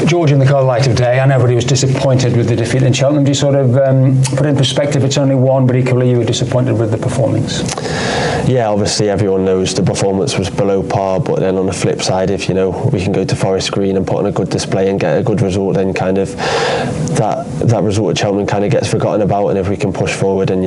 George, in the cold light of day, I know everybody was disappointed with the defeat in Cheltenham. Do you sort of put it in perspective, it's only one, but equally you were disappointed with the performance? Yeah, obviously everyone knows the performance was below par, but then on the flip side, if we can go to Forest Green and put on a good display and get a good result, then kind of that result at Cheltenham kind of gets forgotten about, and if we can push forward and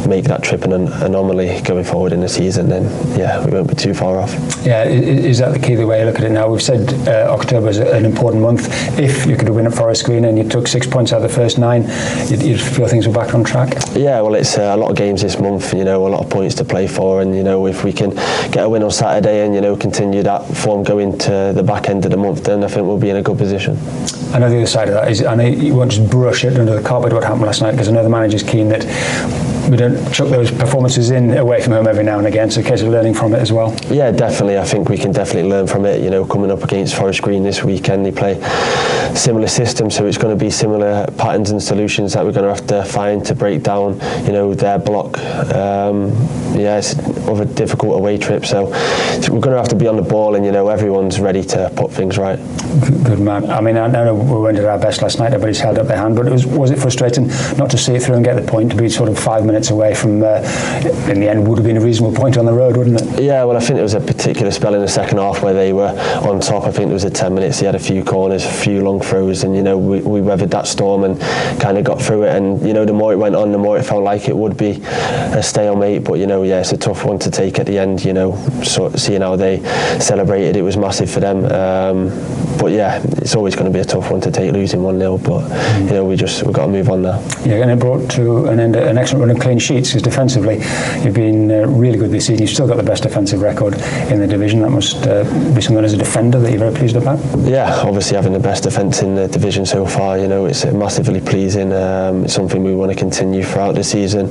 make that trip an anomaly going forward in the season, then yeah, we won't be too far off. Yeah, is that the key, the way you look at it now? We've said October is an important month. If you could win at Forest Green and you took 6 points out of the first 9, you'd feel things were back on track? Yeah, well, it's a lot of games this month, a lot of points to play for, and if we can get a win on Saturday and continue that form going to the back end of the month, then I think we'll be in a good position. I know the other side of that is, I know you won't just brush it under the carpet what happened last night, because I know the manager's keen that we don't chuck those performances in away from home every now and again, so a case of learning from it as well. Yeah, definitely. I think we can definitely learn from it. Coming up against Forest Green this weekend, they play similar systems, so it's going to be similar patterns and solutions that we're going to have to find to break down, their block. Yeah, it's a difficult away trip, so we're going to have to be on the ball, and everyone's ready to put things right. Good man. I mean, I know we weren't at our best last night. Everybody's held up their hand, but was it frustrating not to see it through and get the point, to be sort of 5 minutes away from, in the end, would have been a reasonable point on the road, wouldn't it? Yeah, well, I think there was a particular spell in the second half where they were on top. I think there was 10 minutes. They had a few corners, a few long throws, and we weathered that storm and kind of got through it. And the more it went on, the more it felt like it would be a stalemate. But yeah, it's a tough one to take at the end. Sort of seeing how they celebrated, it was massive for them. But yeah, it's always going to be a tough one to take, losing 1-0. But we've got to move on now. Yeah, and it brought to an end an excellent run of clean sheets, because defensively you've been really good this season. You've still got the best defensive record in the division. That must be something as a defender that you're very pleased about. Yeah, obviously having the best defence in the division so far, it's massively pleasing. It's something we want to continue throughout the season.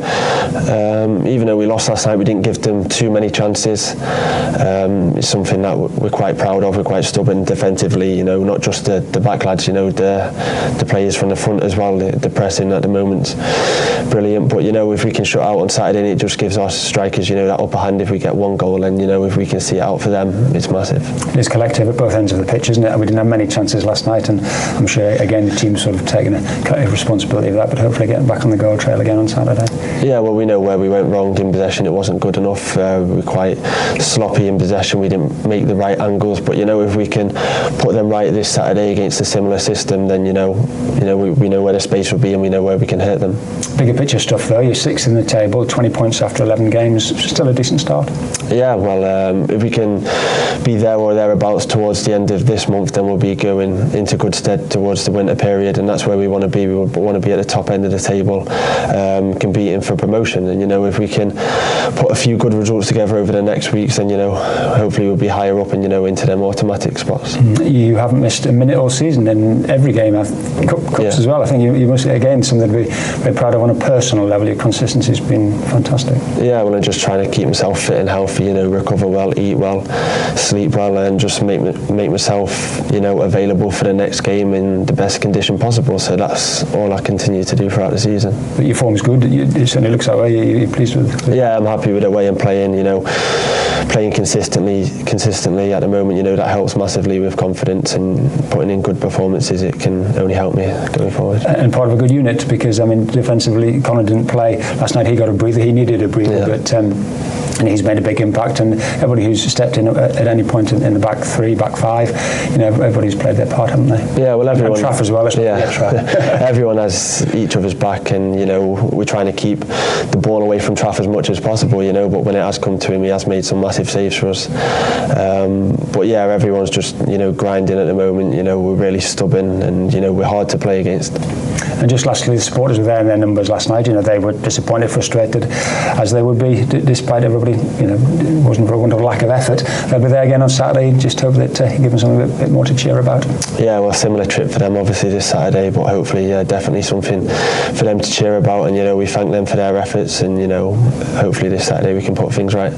Even though we lost last night, we didn't give them too many chances. It's something that we're quite proud of. We're quite stubborn defensively, not just the back lads, the players from the front as well. The pressing at the moment's brilliant, but if we can shut out on Saturday, it just gives our strikers that upper hand. If we get one goal, and if we can see it out for them, it's massive. It's collective at both ends of the pitch, isn't it? We didn't have many chances last night, and I'm sure again the team's sort of taking a collective responsibility of that, but hopefully getting back on the goal trail again on Saturday. Yeah, well, we know where we went wrong in possession. It wasn't good enough. We were quite sloppy in possession. We didn't make the right angles, but if we can put them right this Saturday against a similar system, then we know where the space will be, and we know where we can hurt them. Bigger picture stuff though, you're 6th in the table, 20 points after 11 games, still a decent start. Yeah, well, if we can be there or thereabouts towards the end of this month, then we'll be going into good stead towards the winter period, and that's where we want to be. We want to be at the top end of the table, competing for promotion, and if we can put a few good results together over the next weeks, then hopefully we'll be higher up and into them automatic spots. You haven't missed a minute all season in every game, cups as well. I think you must, again, something to be very proud of on a personal level. Your consistency has been fantastic. Yeah, well, I'm just trying to keep myself fit and healthy, recover well, eat well, sleep well, and just make myself, available for the next game in the best condition possible. So that's all I continue to do throughout the season. But your form's good. It certainly looks that way. You're pleased with it? Yeah, I'm happy with the way I'm playing. Playing consistently at the moment. That helps massively with confidence, and putting in good performances. It can only help me going forward. And part of a good unit, because defensively, Connor didn't play last night. He got a breather. He needed a breather, but. And he's made a big impact, and everybody who's stepped in at any point in the back 3, back 5, everybody's played their part, haven't they? Yeah, well, everyone. And Traff as well. Everyone has each other's back, and we're trying to keep the ball away from Traff as much as possible, but when it has come to him, he has made some massive saves for us. But yeah, everyone's just grinding at the moment. We're really stubborn, and we're hard to play against. And just lastly, the supporters were there in their numbers last night. They were disappointed, frustrated, as they would be, despite everybody. It wasn't for a wonderful lack of effort. They'll be there again on Saturday. Just hope that give them something a bit more to cheer about. Yeah, well, similar trip for them, obviously, this Saturday, but hopefully, definitely something for them to cheer about. And we thank them for their efforts, and hopefully this Saturday we can put things right.